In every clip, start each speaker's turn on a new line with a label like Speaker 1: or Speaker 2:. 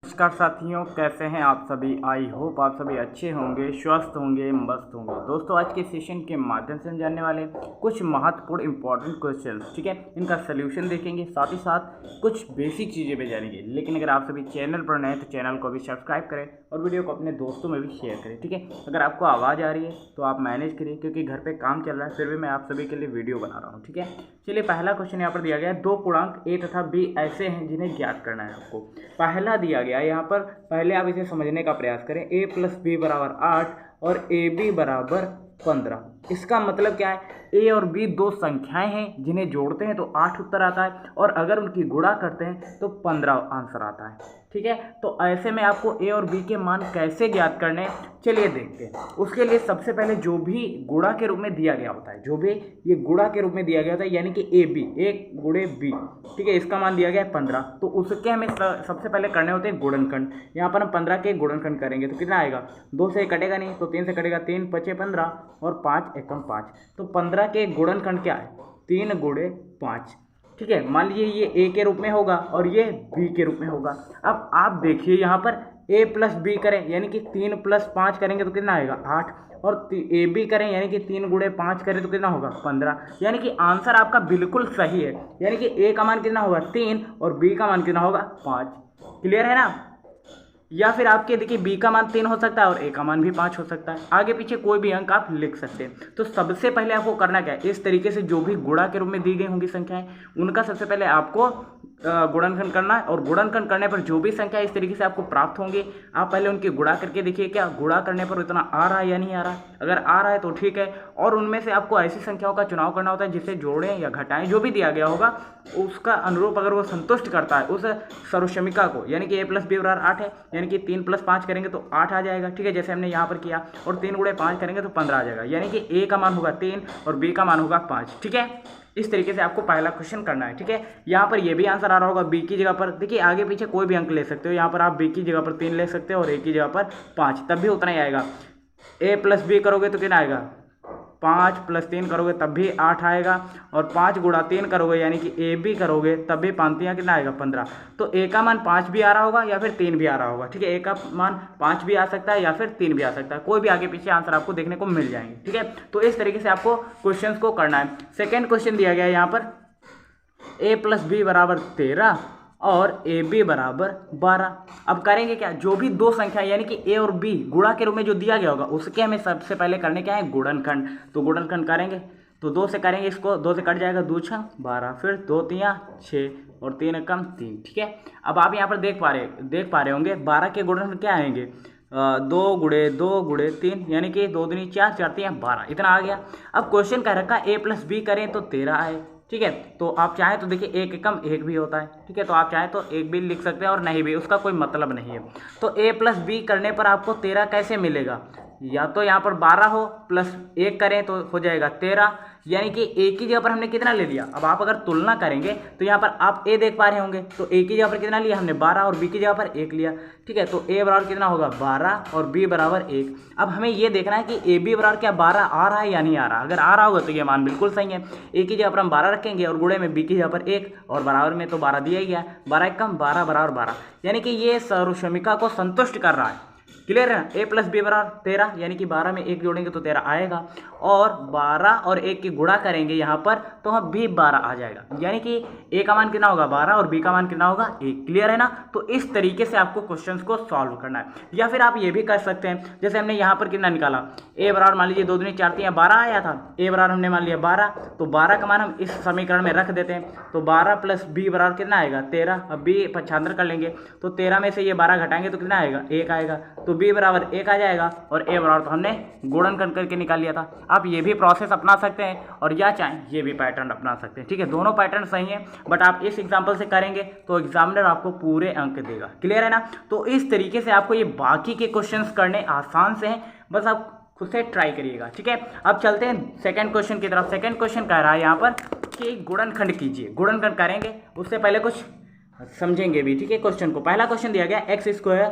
Speaker 1: नमस्कार साथियों, कैसे हैं आप सभी। आई होप आप सभी अच्छे होंगे, स्वस्थ होंगे, मस्त होंगे। दोस्तों, आज के सेशन के माध्यम से हम जानने वाले हैं कुछ महत्वपूर्ण इंपॉर्टेंट क्वेश्चंस। ठीक है, इनका सोल्यूशन देखेंगे, साथ ही साथ कुछ बेसिक चीज़ें भी जानेंगे। लेकिन अगर आप सभी चैनल पर नए हैं तो चैनल को भी सब्सक्राइब करें और वीडियो को अपने दोस्तों में भी शेयर करें। ठीक है, अगर आपको आवाज़ आ रही है तो आप मैनेज करिए, क्योंकि घर पर काम चल रहा है, फिर भी मैं आप सभी के लिए वीडियो बना रहा हूँ। ठीक है, चलिए पहला क्वेश्चन यहाँ पर दिया गया है, दो पूर्णांक ए तथा बी ऐसे हैं जिन्हें ज्ञात करना है आपको। पहला दिया गया है यहाँ पर, पहले आप इसे समझने का प्रयास करें। ए प्लस बी बराबर 8 और ए बी बराबर 15। इसका मतलब क्या है, ए और बी दो संख्याएं हैं जिन्हें जोड़ते हैं तो 8 उत्तर आता है, और अगर उनकी गुणा करते हैं तो 15 आंसर आता है। ठीक है, तो ऐसे में आपको ए और बी के मान कैसे ज्ञात करने हैं, चलिए देखते हैं। उसके लिए सबसे पहले जो भी गुणा के रूप में दिया गया होता है, जो भी ये गुणा के रूप में दिया गया होता है, यानी कि ए बी, ए गुणे बी, ठीक है, इसका मान दिया गया है 15, तो उसके हमें सबसे पहले करने होते हैं गुणनखंड। यहाँ पर हम 15 के गुणनखंड करेंगे तो कितना आएगा, 2 से कटेगा नहीं तो 3 से कटेगा, 3 पचे 15 और 5 एकम 5, तो 15 के गुणनखंड क्या है, 3 गुणे 5। ठीक है, मान लीजिए ये ए के रूप में होगा और ये बी के रूप में होगा। अब आप देखिए यहाँ पर ए प्लस बी करें यानी कि 3 प्लस 5 करेंगे तो कितना आएगा 8, और ए बी करें यानी कि 3 गुणे 5 करें तो कितना होगा 15। यानी कि आंसर आपका बिल्कुल सही है, यानी कि ए का मान कितना होगा 3 और बी का मान कितना होगा 5। क्लियर है ना। या फिर आपके देखिए बी का मान 3 हो सकता है और ए का मान भी 5 हो सकता है, आगे पीछे कोई भी अंक आप लिख सकते हैं। तो सबसे पहले आपको करना क्या है, इस तरीके से जो भी गुणा के रूप में दी गई होंगी संख्याएं, उनका सबसे पहले आपको गुणनखंड करना है, और गुणनखंड करने पर जो भी संख्या इस तरीके से आपको प्राप्त होंगी, आप पहले उनकी गुणा करके देखिए क्या गुणा करने पर इतना आ रहा है या नहीं आ रहा है। अगर आ रहा है तो ठीक है, और उनमें से आपको ऐसी संख्याओं का चुनाव करना होता है जिसे जोड़ें या घटाएं, जो भी दिया गया होगा उसका अनुरूप अगर वो संतुष्ट करता है उस सर्वक्षमिका को, यानी कि ए प्लस बी बराबर 8 है, यानी कि 3 प्लस 5 करेंगे तो 8 आ जाएगा। ठीक है, जैसे हमने यहाँ पर किया, और 3 गुणे 5 करेंगे तो 15 आ जाएगा, यानी कि ए का मान होगा 3 और बी का मान होगा 5। ठीक है, इस तरीके से आपको पहला क्वेश्चन करना है। ठीक है, यहाँ पर ये भी आंसर आ रहा होगा बी की जगह पर, देखिए आगे पीछे कोई भी अंक ले सकते हो, यहाँ पर आप बी की जगह पर 3 ले सकते हो और ए की जगह पर 5, तब भी उतना ही आएगा। ए प्लस बी करोगे तो कितना आएगा, 5 प्लस 3 करोगे तब भी 8 आएगा, और 5 गुणा 3 करोगे यानी कि ए बी करोगे तब भी 5 कितना आएगा 15। तो ए का मान 5 भी आ रहा होगा या फिर 3 भी आ रहा होगा। ठीक है, ए का मान 5 भी आ सकता है या फिर 3 भी आ सकता है, कोई भी आगे पीछे आंसर आपको देखने को मिल जाएंगे। ठीक है, तो इस तरीके से आपको क्वेश्चन को करना है। सेकेंड क्वेश्चन दिया गया है यहाँ पर, ए प्लस बी बराबर 13 और ए बी बराबर 12। अब करेंगे क्या, जो भी दो संख्या यानी कि ए और बी गुणा के रूप में जो दिया गया होगा उसके हमें सबसे पहले करने क्या है, गुणनखंड। तो गुणनखंड करेंगे तो 2 से करेंगे, इसको 2 से कट जाएगा, 2 6 12, फिर 2 3 6 और 3 कम 3। ठीक है, अब आप यहाँ पर देख पा रहे होंगे 12 के गुणनखंड क्या आएंगे, 2 गुणे 2 गुणे 3, यानी कि 2 दूनी 4 4 3 12, इतना आ गया। अब क्वेश्चन कह रखा ए प्लस बी करें तो 13 आए। ठीक है, तो आप चाहें तो देखिए एक कम एक भी होता है। ठीक है, तो आप चाहें तो एक भी लिख सकते हैं और नहीं भी, उसका कोई मतलब नहीं है। तो ए प्लस बी करने पर आपको 13 कैसे मिलेगा, या तो यहाँ पर 12 हो प्लस 1 करें तो हो जाएगा 13, यानी कि ए की जगह पर हमने कितना ले लिया। अब आप अगर तुलना करेंगे तो यहाँ पर आप ए देख पा रहे होंगे, तो ए की जगह पर कितना लिया हमने 12 और बी की जगह पर 1 लिया। ठीक है, तो ए बराबर कितना होगा 12 और बी बराबर 1। अब हमें ये देखना है कि ए बी बराबर क्या 12 आ रहा है या नहीं आ रहा। अगर आ रहा होगा तो ये मान बिल्कुल सही है, ए की जगह पर हम 12 रखेंगे और गुणे में बी की जगह पर 1, और बराबर में तो 12 दिया ही गया, 12 कम 12 बराबर 12, यानी कि ये सर्वक्षमिका को संतुष्ट कर रहा है। क्लियर है ना। ए प्लस बी बराबर 13, यानी कि 12 में 1 जोड़ेंगे तो 13 आएगा, और 12 और 1 की गुणा करेंगे यहाँ पर तो हम भी 12 आ जाएगा, यानी कि ए का मान कितना होगा 12 और बी का मान कितना होगा 1। क्लियर है ना। तो इस तरीके से आपको क्वेश्चंस को सॉल्व करना है। या फिर आप ये भी कर सकते हैं, जैसे हमने यहाँ पर कितना निकाला, ए बराबर मान लीजिए 2 दूनी 4 3 12 आया था, ए बराबर हमने मान लिया 12, तो 12 का मान हम इस समीकरण में रख देते हैं, तो 12 प्लस बी बराबर कितना आएगा 13। अब बी पक्षांतर कर लेंगे तो 13 में से ये 12 घटाएंगे तो कितना आएगा 1 आएगा, तो बी बराबर 1 आ जाएगा, और ए बराबर तो हमने गुणनखंड करके निकाल लिया था। आप ये भी प्रोसेस अपना सकते हैं और या चाहें ये भी पैटर्न अपना सकते हैं। ठीक है, दोनों पैटर्न सही हैं, बट आप इस एग्जाम्पल से करेंगे तो एग्जामिनर आपको पूरे अंक देगा। क्लियर है ना। तो इस तरीके से आपको ये बाकी के क्वेश्चंस करने आसान से हैं, बस आप खुद से ट्राई करिएगा। ठीक है, अब चलते हैं सेकंड क्वेश्चन की तरफ। सेकंड क्वेश्चन कह रहा है यहाँ पर कि गुणनखंड कीजिए। गुणनखंड करेंगे उससे पहले कुछ समझेंगे भी। ठीक है, क्वेश्चन को, पहला क्वेश्चन दिया गया x²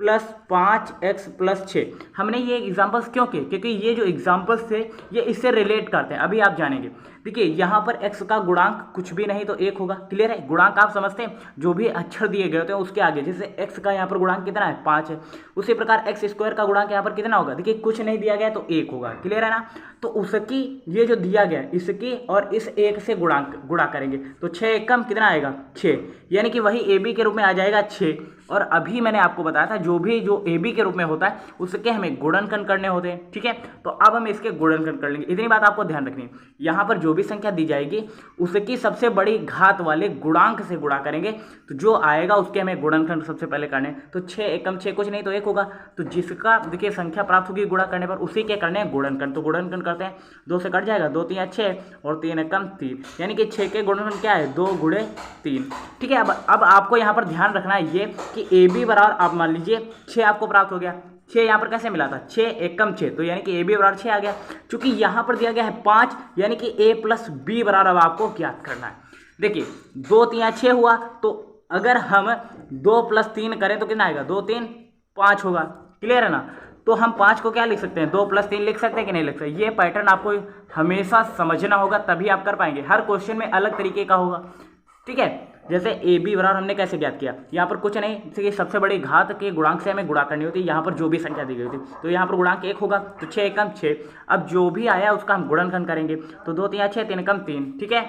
Speaker 1: प्लस 5x प्लस 6। हमने ये एग्जाम्पल्स क्यों किए, क्योंकि ये जो एग्जाम्पल्स थे ये इससे रिलेट करते हैं, अभी आप जानेंगे। देखिए यहाँ पर x का गुणांक कुछ भी नहीं तो 1 होगा, क्लियर है। गुणांक आप समझते हैं, जो भी अक्षर दिए गए होते हैं उसके आगे, जैसे x का यहाँ पर गुणांक कितना है 5 है, उसी प्रकार x स्क्वायर का गुणांक यहाँ पर कितना होगा, देखिए कुछ नहीं दिया गया तो 1 होगा, क्लियर है ना। तो उसकी ये जो दिया गया इसकी और इस 1 से गुणा करेंगे तो 6 एकम कितना आएगा 6, यानी कि वही AB के रूप में आ जाएगा 6। और अभी मैंने आपको बताया था जो AB के रूप में होता है उसके हमें गुणनखंड करने होते हैं, ठीक है। तो अब हम इसके गुणनखंड कर लेंगे, इतनी बात आपको ध्यान रखनी है। यहाँ पर जो भी संख्या दी जाएगी उसकी सबसे बड़ी घात वाले गुणांक से गुणा करेंगे, तो जो आएगा उसके हमें गुणनखंड सबसे पहले करने। तो 6 एकम 6 कुछ नहीं तो 1 होगा, तो जिसका देखिए संख्या प्राप्त होगी गुणा करने पर उसी के करने हैं गुणनखंड। तो गुणनखंड करते हैं, 2 से कट जाएगा, 2 3 6 और 3 एकम 3, यानी कि 6 के गुणनखंड क्या है 2 गुणे 3, ठीक है। अब आपको यहाँ पर ध्यान रखना है ये कि AB बराबर आप मान लीजिए 6 आपको प्राप्त हो गया। 6 यहाँ पर कैसे मिला था 6 एकम 6, तो यानी कि AB बराबर 6 आ गया। चूंकि यहाँ पर दिया गया है 5, यानी कि A प्लस B बराबर अब आपको ज्ञात करना है। देखिए 2 3 6 हुआ, तो अगर हम 2 + 3 करें तो कितना आएगा 2 3 5 होगा, क्लियर है ना। तो हम 5 को क्या लिख सकते हैं 2 + 3 लिख सकते हैं कि नहीं लिख सकते। ये पैटर्न आपको हमेशा समझना होगा तभी आप कर पाएंगे, हर क्वेश्चन में अलग तरीके का होगा, ठीक है। जैसे AB बराबर हमने कैसे ज्ञात किया, यहाँ पर कुछ नहीं, जैसे सबसे बड़ी घात के गुणांक से हमें गुणा करनी होती है, यहाँ पर जो भी संख्या दी गई थी, तो यहाँ पर गुणांक 1 होगा, तो 6 एकम 6। अब जो भी आया उसका हम गुणनखंड करेंगे, तो 2 3 6 3 एकम 3, ठीक है।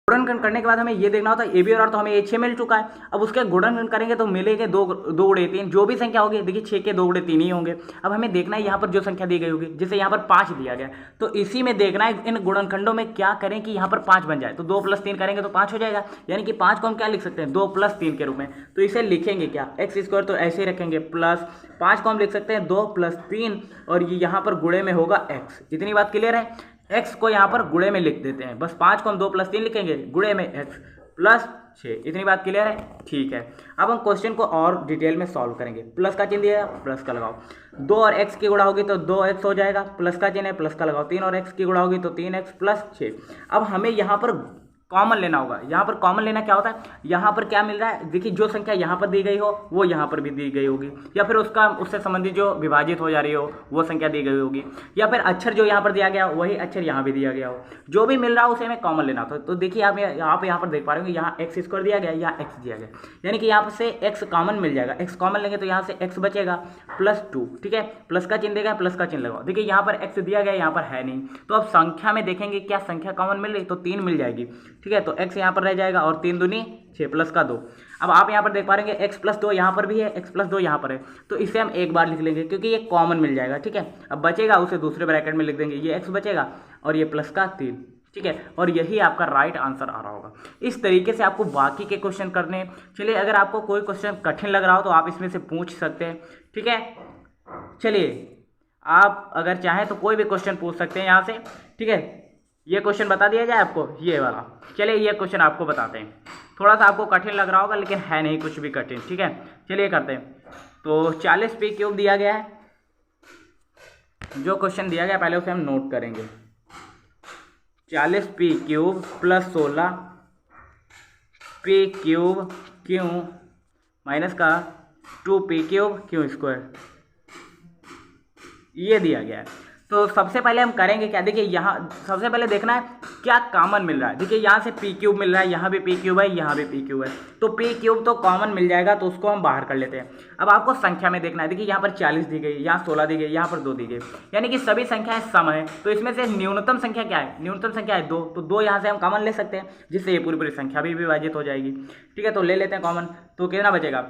Speaker 1: गुणनखंड करने के बाद हमें ये देखना होता है AB बराबर तो हमें 6 मिल चुका है, अब उसके गुणनखंड करेंगे तो मिलेंगे 2 गुणे 3, जो भी संख्या होगी देखिए 6 के 2 गुणे 3 ही होंगे। अब हमें देखना है यहाँ पर जो संख्या दी गई होगी, जैसे यहाँ पर 5 दिया गया, तो इसी में देखना है इन गुणनखंडों में क्या करें कि यहाँ पर 5 बन जाए। तो 2 + 3 करेंगे तो 5 हो जाएगा, यानी कि 5 को हम क्या लिख सकते हैं 2 + 3 के रूप में। तो इसे लिखेंगे क्या x स्क्वायर, तो ऐसे ही रखेंगे, प्लस 5 को हम लिख सकते हैं 2 + 3 और ये यहाँ पर गुणे में होगा x। इतनी बात क्लियर है। x को यहाँ पर गुणे में लिख देते हैं, बस 5 को हम 2 + 3 लिखेंगे, गुणे में x प्लस 6। इतनी बात क्लियर है, ठीक है। अब हम क्वेश्चन को और डिटेल में सॉल्व करेंगे। प्लस का चिन्ह दिया है, प्लस का लगाओ, 2 और x की गुणा होगी तो 2x हो जाएगा, प्लस का चिन्ह है, प्लस का लगाओ, 3 और x की गुणा होगी तो 3x प्लस 6। अब हमें यहाँ पर कॉमन लेना होगा। यहाँ पर कॉमन लेना क्या होता है, यहाँ पर क्या मिल रहा है, देखिए जो संख्या यहाँ पर दी गई हो वो यहाँ पर भी दी गई होगी, या फिर उससे संबंधित जो विभाजित हो जा रही हो वो संख्या दी गई होगी, या फिर अक्षर जो यहाँ पर दिया गया हो वही अक्षर यहाँ भी दिया गया हो, जो भी मिल रहा हो उसे हमें कॉमन लेना होता है। तो देखिए आप यहाँ पर देख पा रहे होंगे, यहाँ x स्क्वायर दिया गया, यहाँ x दिया गया, यानी कि यहाँ से x कॉमन मिल जाएगा। x कॉमन लेंगे तो यहाँ से x बचेगा +2, ठीक है। प्लस का चिन्ह देगा, प्लस का चिन्ह लगाओ, देखिए यहाँ पर x दिया गया, यहाँ पर है नहीं, तो अब संख्या में देखेंगे क्या संख्या कॉमन मिल रही, तो 3 मिल जाएगी, ठीक है। तो x यहाँ पर रह जाएगा और 3 दूनी 6 प्लस का 2। अब आप यहाँ पर देख पा रहे हैं x + 2 यहाँ पर भी है, x + 2 यहाँ पर है, तो इसे हम एक बार लिख लेंगे क्योंकि ये कॉमन मिल जाएगा, ठीक है। अब बचेगा उसे दूसरे ब्रैकेट में लिख देंगे, ये x बचेगा और ये प्लस का 3, ठीक है। और यही आपका राइट आंसर आ रहा होगा। इस तरीके से आपको बाकी के क्वेश्चन करने। चलिए अगर आपको कोई क्वेश्चन कठिन लग रहा हो तो आप इसमें से पूछ सकते हैं, ठीक है। चलिए आप अगर चाहें तो कोई भी क्वेश्चन पूछ सकते हैं यहाँ से, ठीक है। ये क्वेश्चन बता दिया जाए आपको, ये वाला। चलिए ये क्वेश्चन आपको बताते हैं, थोड़ा सा आपको कठिन लग रहा होगा लेकिन है नहीं कुछ भी कठिन, ठीक है। चलिए करते हैं। तो 40p³ दिया गया है, जो क्वेश्चन दिया गया पहले उसे हम नोट करेंगे। 40p³ + 16p³ क्यू माइनस का 2p³ क्यू², ये दिया गया है। तो सबसे पहले हम करेंगे क्या, देखिए यहाँ सबसे पहले देखना है क्या कॉमन मिल रहा है। देखिए यहाँ से p³ मिल रहा है, यहाँ भी p³ है, यहाँ भी p³ है, तो p³ तो कॉमन मिल जाएगा, तो उसको हम बाहर कर लेते हैं। अब आपको संख्या में देखना है, देखिए यहाँ पर 40 दी गई, यहाँ 16 दी गई, यहाँ पर 2 दी गई, यानी कि सभी संख्याएं सम है। तो इसमें से न्यूनतम संख्या क्या है, न्यूनतम संख्या है 2, तो 2 यहाँ से हम कॉमन ले सकते हैं, जिससे ये पूरी संख्या भी विभाजित हो जाएगी, ठीक है। तो ले लेते हैं कॉमन, तो कितना बचेगा,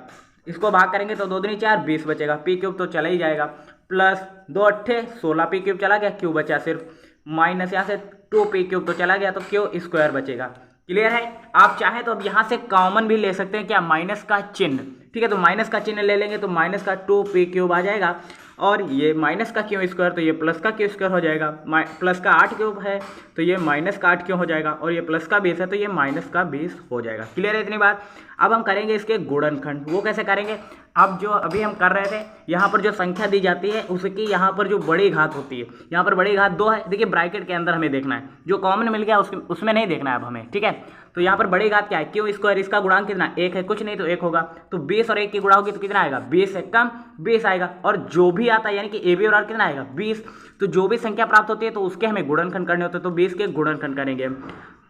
Speaker 1: इसको भाग करेंगे तो 2 दूनी 4 20 बचेगा, p³ तो चला ही जाएगा, प्लस 2 8 16 p³ चला गया, क्यू बचा सिर्फ, माइनस यहाँ से 2p³ तो चला गया, तो क्यू² बचेगा। क्लियर है। आप चाहें तो अब यहाँ से कॉमन भी ले सकते हैं क्या, माइनस का चिन्ह, ठीक है। तो माइनस का चिन्ह ले लेंगे तो माइनस का 2p³ आ जाएगा, और ये माइनस का क्यू² तो ये प्लस का क्यू² हो जाएगा, प्लस का 8³ है तो ये माइनस का 8 क्यों हो जाएगा, और ये प्लस का 20 है तो ये माइनस का 20 हो जाएगा। क्लियर है इतनी बात। अब हम करेंगे इसके गुणनखंड, वो कैसे करेंगे, अब जो अभी हम कर रहे थे, यहाँ पर जो संख्या दी जाती है उसकी यहाँ पर जो बड़ी घात होती है, यहाँ पर बड़ी घात 2 है। देखिए ब्रैकेट के अंदर हमें देखना है, जो कॉमन मिल गया उसमें नहीं देखना है अब हमें, ठीक है। तो यहाँ पर बड़ी घात क्या है, क्यू स्क्वायर, इसका गुणांक कितना 1 है, कुछ नहीं तो 1 होगा। तो 20 और 1 की गुणा होगी तो कितना आएगा, 20 से कम 20 आएगा। और जो भी आता है यानी कि ए बी और आर कितना आएगा 20। तो जो भी संख्या प्राप्त होती है तो उसके हमें गुणनखंड करने होते हैं, तो 20 के गुणनखंड करेंगे।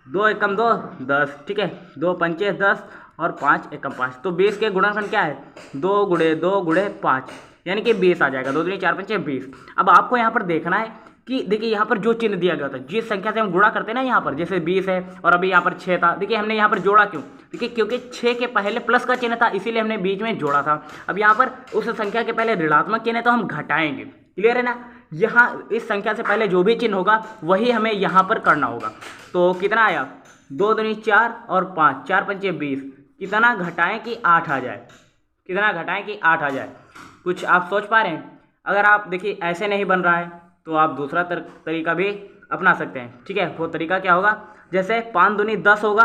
Speaker 1: 2 एकम 2 10, ठीक है, 2 पंचे 10 और 5 एकम 5। तो 20 के गुणनखंड क्या है, 2 गुणे 2 गुणे 5 यानी कि 20 आ जाएगा। 2 दूनी 4 पंचे 20। अब आपको यहाँ पर देखना है कि देखिए यहाँ पर जो चिन्ह दिया गया होता है, जिस संख्या से हम गुणा करते हैं ना, यहाँ पर जैसे 20 है और अभी यहाँ पर 6 था, देखिए हमने यहाँ पर जोड़ा क्यों, देखिए क्योंकि 6 के पहले प्लस का चिन्ह था, इसीलिए हमने बीच में जोड़ा था। अब यहाँ पर उस संख्या के पहले ऋणात्मक चिन्ह है तो हम घटाएंगे, क्लियर है ना। यहाँ इस संख्या से पहले जो भी चिन्ह होगा वही हमें यहाँ पर करना होगा। तो कितना आया, 2 दूनी 4 और 5, 4 पंचे 20। कितना घटाएं कि 8 आ जाए, कितना घटाएं कि 8 आ जाए। कुछ आप सोच पा रहे हैं। अगर आप देखिए ऐसे नहीं बन रहा है तो आप दूसरा तरीका भी अपना सकते हैं, ठीक है। वो तरीका क्या होगा, जैसे 5 दूनी 10 होगा,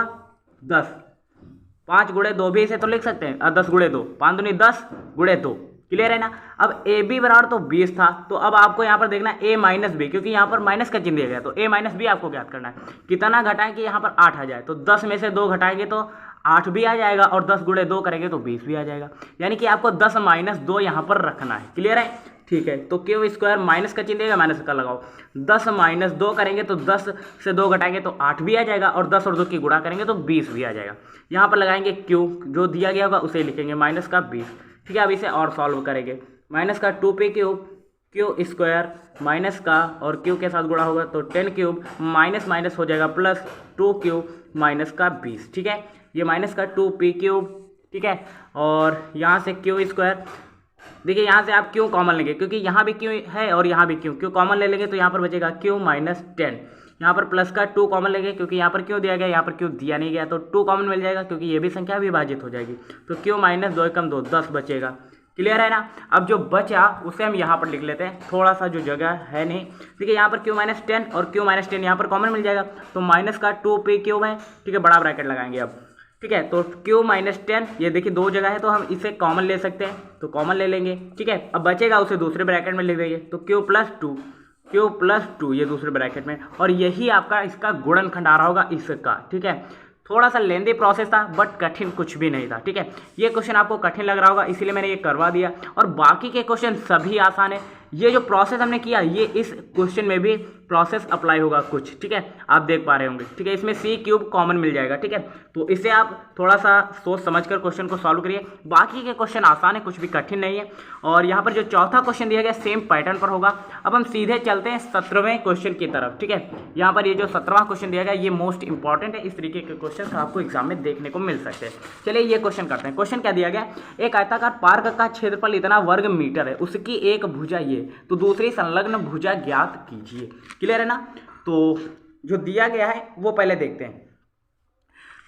Speaker 1: 10, 5 गुणे 2 भी इसे तो लिख सकते हैं, 10 गुणे 2, 5 दूनी 10 गुणे 2, क्लियर है ना। अब ए बी बराबर तो 20 था, तो अब आपको यहाँ पर देखना है ए माइनस बी, क्योंकि यहाँ पर माइनस का चिन्ह दिया गया, तो ए माइनस बी आपको ज्ञात करना है। कितना घटाएं कि यहाँ पर 8 आ जाए, तो 10 में से 2 घटाएंगे तो 8 भी आ जाएगा और 10 गुणे 2 करेंगे तो 20 भी आ जाएगा। यानी कि आपको 10 माइनस 2 यहाँ पर रखना है, क्लियर है, ठीक है। तो क्यू स्क्वायर माइनस का चिन्ह देगा, माइनस का लगाओ, 10 माइनस 2 करेंगे तो 10 से 2 घटाएंगे तो 8 भी आ जाएगा और 10 और 2 की गुणा करेंगे तो 20 भी आ जाएगा। यहाँ पर लगाएंगे क्यू, जो दिया गया होगा उसे लिखेंगे, माइनस का 20, ठीक है। अब इसे और सॉल्व करेंगे, माइनस का 2p cube, Q square minus का और क्यू के साथ गुणा होगा तो 10 क्यूब, माइनस माइनस हो जाएगा प्लस 2 क्यूब माइनस का 20, ठीक है। ये माइनस का 2p क्यूब, ठीक है। और यहाँ से क्यू स्क्वायर, देखिए यहाँ से आप क्यू कॉमन लेंगे क्योंकि यहाँ भी क्यू है और यहाँ भी क्यू कॉमन ले लेंगे तो यहाँ पर बचेगा क्यू माइनस 10। यहाँ पर प्लस का 2 कॉमन लेंगे क्योंकि यहाँ पर क्यू दिया गया, यहाँ पर क्यू दिया नहीं गया, तो 2 कॉमन मिल जाएगा क्योंकि ये भी संख्या विभाजित हो जाएगी। तो क्यू माइनस 2 एकम 2, 10 बचेगा, क्लियर है ना। अब जो बचा उसे हम यहाँ पर लिख लेते हैं, थोड़ा सा जो जगह है नहीं, देखिए यहाँ पर क्यू माइनस 10 और क्यू माइनस 10 यहाँ पर कॉमन मिल जाएगा, तो माइनस का 2p क्यूब है, ठीक है, बड़ा ब्रैकेट लगाएंगे अब, ठीक है। तो क्यू माइनस 10, ये देखिए 2 जगह है तो हम इसे कॉमन ले सकते हैं, तो कॉमन ले लेंगे, ठीक है। अब बचेगा उसे दूसरे ब्रैकेट में लिख देंगे, तो क्यू प्लस 2 ये दूसरे ब्रैकेट में, और यही आपका इसका गुणनखंड आ रहा होगा इसका, ठीक है। थोड़ा सा लेंदी प्रोसेस था बट कठिन कुछ भी नहीं था, ठीक है। ये क्वेश्चन आपको कठिन लग रहा होगा इसीलिए मैंने ये करवा दिया, और बाकी के क्वेश्चन सभी आसान है। ये जो प्रोसेस हमने किया ये इस क्वेश्चन में भी प्रोसेस अप्लाई होगा कुछ, ठीक है, आप देख पा रहे होंगे, ठीक है। इसमें सी क्यूब कॉमन मिल जाएगा, ठीक है। तो इसे आप थोड़ा सा सोच समझकर क्वेश्चन को सॉल्व करिए। बाकी के क्वेश्चन आसान है, कुछ भी कठिन नहीं है। और यहाँ पर जो चौथा क्वेश्चन दिया गया सेम पैटर्न पर होगा। अब हम सीधे चलते हैं 17वें क्वेश्चन की तरफ, ठीक है। यहाँ पर ये जो 17वां क्वेश्चन दिया गया ये मोस्ट इंपॉर्टेंट है, इस तरीके के क्वेश्चन आपको एग्जाम में देखने को मिल सकते हैं। चलिए ये क्वेश्चन करते हैं। क्वेश्चन क्या दिया गया, एक आयताकार पार्क का क्षेत्रफल इतना वर्ग मीटर है, उसकी एक भुजा ये, तो दूसरी संलग्न भुजा ज्ञात कीजिए, क्लियर है ना। तो जो दिया गया है वो पहले देखते हैं।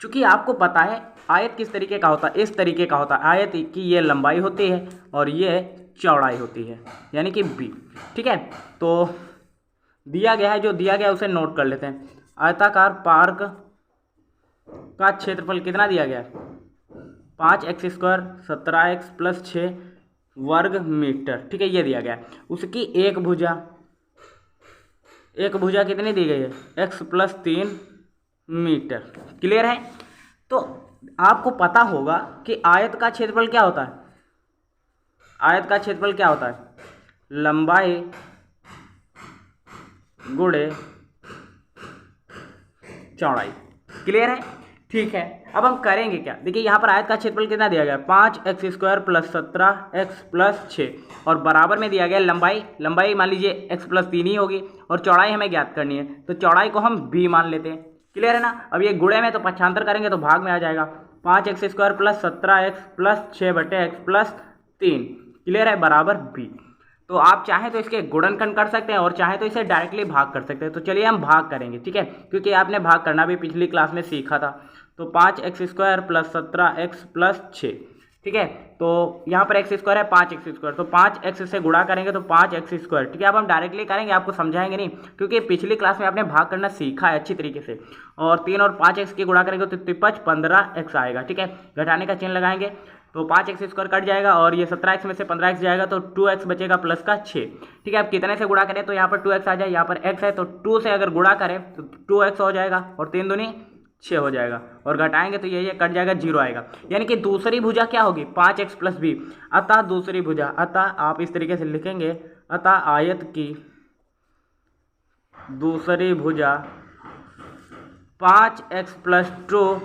Speaker 1: चूंकि आपको पता है आयत किस तरीके का होता है, इस तरीके का होता है। आयत की ये लंबाई होती है और ये चौड़ाई होती है, यानी कि b, ठीक है। तो दिया गया है, जो दिया गया है उसे नोट कर लेते हैं। आयताकार पार्क का क्षेत्रफल कितना दिया गया है, 5x² 17x + 6 वर्ग मीटर, ठीक है, ये दिया गया है। उसकी एक भुजा कितनी दी गई है, x + 3 मीटर, क्लियर है। तो आपको पता होगा कि आयत का क्षेत्रफल क्या होता है, आयत का क्षेत्रफल क्या होता है, लंबाई गुणे चौड़ाई, क्लियर है, ठीक है। अब हम करेंगे क्या, देखिए यहाँ पर आयत का क्षेत्रफल कितना दिया गया है, 5x² + 17x + 6 और बराबर में दिया गया लंबाई मान लीजिए x + 3 ही होगी और चौड़ाई हमें ज्ञात करनी है, तो चौड़ाई को हम b मान लेते हैं, क्लियर है ना। अब ये गुणे में तो पक्षांतर करेंगे तो भाग में आ जाएगा, 5x² + 17x + 6/x + 3, क्लियर है, बराबर b। तो आप चाहें तो इसके गुणनखंड कर सकते हैं और चाहें तो इसे डायरेक्टली भाग कर सकते हैं। तो चलिए हम भाग करेंगे, ठीक है, क्योंकि आपने भाग करना भी पिछली क्लास में सीखा था। तो 5x² + 17x + 6, ठीक है। तो यहाँ पर x² है 5x², तो 5x से गुणा करेंगे तो 5x², ठीक है। अब हम डायरेक्टली करेंगे, आपको समझाएंगे नहीं, क्योंकि पिछली क्लास में आपने भाग करना सीखा है अच्छी तरीके से। और 3 और 5x की गुणा करेंगे तो 53 15x आएगा, ठीक है। घटाने का चिन्ह लगाएंगे, तो 5x² कट जाएगा और ये 17x में से 15x जाएगा तो 2x बचेगा प्लस का 6। ठीक है, अब कितने से गुणा करें तो यहाँ पर 2x आ जाए, यहाँ पर x है तो 2 से अगर गुणा करें तो 2x हो जाएगा और 3 दूनी 6 हो जाएगा और घटाएंगे तो ये कट जाएगा, 0 आएगा। यानी कि दूसरी भुजा क्या होगी 5x + b। अतः दूसरी भुजा, अतः आप इस तरीके से लिखेंगे, अतः आयत की दूसरी भुजा 5x + 2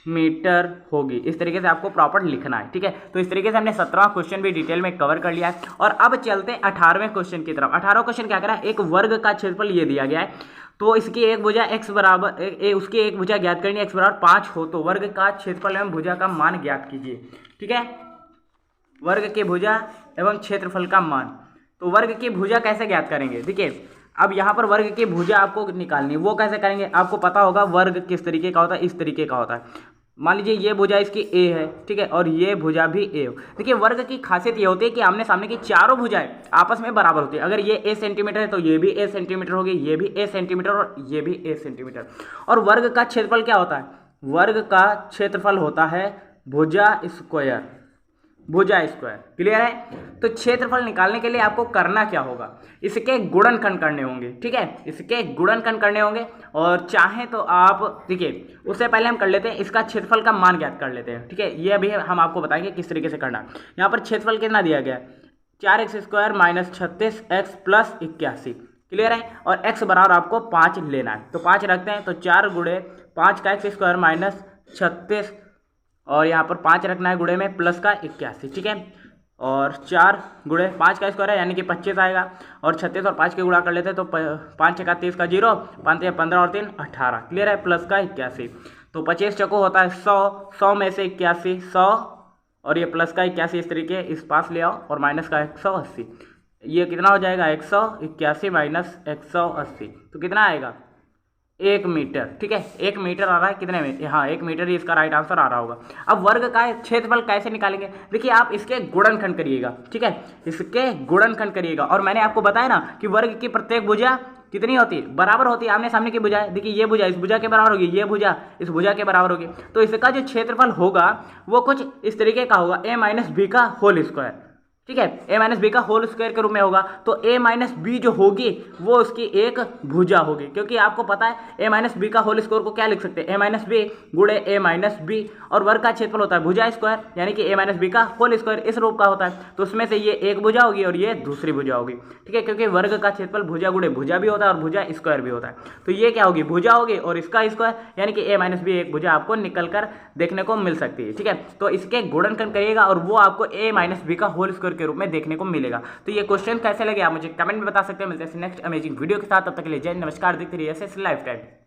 Speaker 1: मीटर होगी। इस तरीके से आपको प्रॉपर लिखना है। ठीक है, तो इस तरीके से हमने 17वां क्वेश्चन भी डिटेल में कवर कर लिया है और अब चलते हैं 18वें क्वेश्चन की तरफ। 18वां क्वेश्चन क्या करा है, एक वर्ग का क्षेत्रफल ये दिया गया है तो इसकी एक भुजा x बराबर उसकी एक भुजा ज्ञात करनी है, x बराबर 5 हो तो वर्ग का क्षेत्रफल एवं भुजा का मान ज्ञात कीजिए। ठीक है, वर्ग की भुजा एवं क्षेत्रफल का मान। तो वर्ग की भुजा कैसे ज्ञात करेंगे, देखिए अब यहाँ पर वर्ग की भुजा आपको निकालनी है, वो कैसे करेंगे आपको पता होगा। वर्ग किस तरीके का होता है, इस तरीके का होता है। मान लीजिए ये भुजा इसकी a है, ठीक है, और ये भुजा भी a हो। देखिए वर्ग की खासियत ये होती है कि आमने सामने की चारों भुजाएं आपस में बराबर होती है। अगर ये a सेंटीमीटर है तो ये भी a सेंटीमीटर होगी, ये भी a सेंटीमीटर और ये भी a सेंटीमीटर। और वर्ग का क्षेत्रफल क्या होता है, वर्ग का क्षेत्रफल होता है भुजा स्क्वायर, भुजा स्क्वायर। क्लियर है, तो क्षेत्रफल निकालने के लिए आपको करना क्या होगा, इसके गुणनखंड करने होंगे। ठीक है, इसके गुणनखंड करने होंगे और चाहे तो आप देखिए उससे पहले हम कर लेते हैं इसका क्षेत्रफल का मान ज्ञात कर लेते हैं। ठीक है, ये अभी हम आपको बताएंगे किस तरीके से करना। यहाँ पर क्षेत्रफल कितना दिया गया है 4x² - 36x + 81। क्लियर है, और x बराबर आपको 5 लेना है तो 5 रखते हैं तो 4 × 5 का x² - 36 और यहाँ पर 5 रखना है गुणे में प्लस का 81। ठीक है, और 4 × 5 का स्क्वायर है यानी कि 25 आएगा और 36 और 5 के गुणा कर लेते हैं तो 5 × 30 का 0, 5 × 15 और 3 18। क्लियर है, प्लस का 81। तो 25 चौको होता है 100, 100 में से 81 100 और ये प्लस का 81 इस तरीके इस पास ले आओ और माइनस का 180। ये कितना हो जाएगा 181 माइनस 180 तो कितना आएगा 1 मीटर। ठीक है, 1 मीटर आ रहा है कितने में, हाँ 1 मीटर ही इसका राइट आंसर आ रहा होगा। अब वर्ग का क्षेत्रफल कैसे निकालेंगे, देखिए आप इसके गुणनखंड करिएगा। ठीक है, इसके गुणनखंड करिएगा और मैंने आपको बताया ना कि वर्ग की प्रत्येक भुजा कितनी होती है, बराबर होती है। आमने सामने की भुजा है, देखिए ये भुजा इस भुजा के बराबर होगी, ये भुजा इस भुजा के बराबर होगी। तो इसका जो क्षेत्रफल होगा वो कुछ इस तरीके का होगा a - b का होल स्क्वायर। ठीक है, a - b का होल स्क्वायर के रूप में होगा। तो a - b जो होगी वो उसकी एक भुजा होगी, क्योंकि आपको पता है a - b का होल स्क्वायर को क्या लिख सकते हैं a - b गुणे a - b और वर्ग का क्षेत्रफल होता है भुजा स्क्वायर यानी कि a - b का होल स्क्वायर इस रूप का होता है। तो उसमें से ये एक भुजा होगी और ये दूसरी भुजा होगी। ठीक है, क्योंकि वर्ग का क्षेत्रफल भुजा गुणे भुजा भी होता है और भुजा स्क्वायर भी होता है। तो ये क्या होगी भुजा होगी और इसका स्क्वायर यानी कि a - b एक भुजा आपको निकल कर देखने को मिल सकती है। ठीक है, तो इसके गुणनखंड करिएगा और वो आपको a - b का होल स्क्वायर के रूप में देखने को मिलेगा। तो ये क्वेश्चन कैसे लगे आप मुझे कमेंट में बता सकते हैं। मिलते हैं नेक्स्ट अमेजिंग वीडियो के साथ, तब तक के लिए जय, नमस्कार, देखते रहिए एसएस लाइफ टाइम।